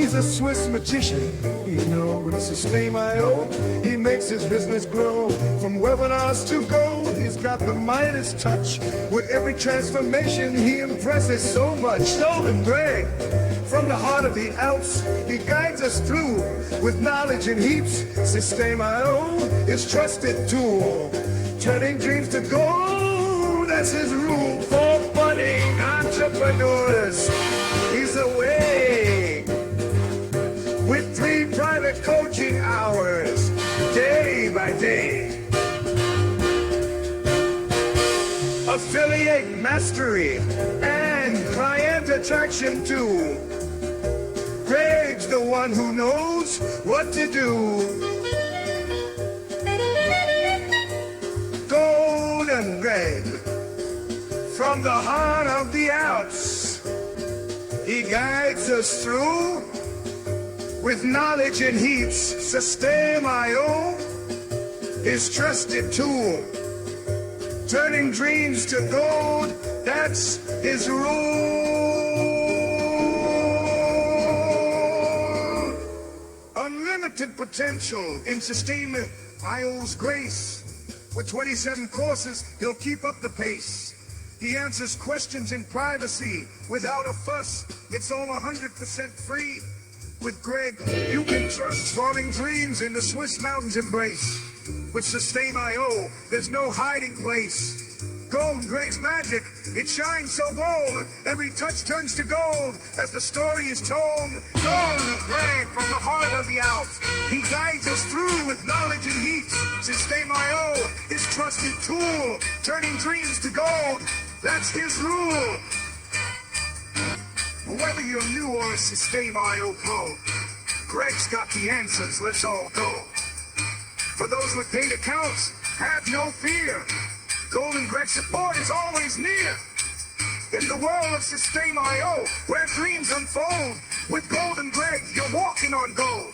He's a Swiss magician, you know, with Systeme I O. He makes his business grow from webinars to gold. He's got the Midas touch. With every transformation, he impresses so much. Stolen Greg, from the heart of the Alps, he guides us through with knowledge in heaps. Systeme I O is trusted tool, turning dreams to gold. That's his rule for budding entrepreneurs. He's away with 3 private coaching hours, day by day. Affiliate mastery and client attraction too. Greg's the one who knows what to do. Golden Greg, from the heart of the Alps, he guides us through with knowledge in heaps. Systeme I O, his trusted tool, turning dreams to gold. That's his rule. Unlimited potential in Systeme I O's grace. With 27 courses, he'll keep up the pace. He answers questions in privacy without a fuss. It's all 100% free. With Greg, you can trust transforming dreams in the Swiss mountains embrace. With Systeme I O, there's no hiding place. Golden Greg's magic, it shines so bold. Every touch turns to gold as the story is told. Golden Greg from the heart of the Alps, he guides us through with knowledge and heat. Systeme I O, his trusted tool, turning dreams to gold. That's his rule. Whether you're new or a Systeme I O pro, Greg's got the answers, let's all go. For those with paid accounts, have no fear. Golden Greg support is always near. In the world of Systeme I O, where dreams unfold, with Golden Greg, you're walking on gold.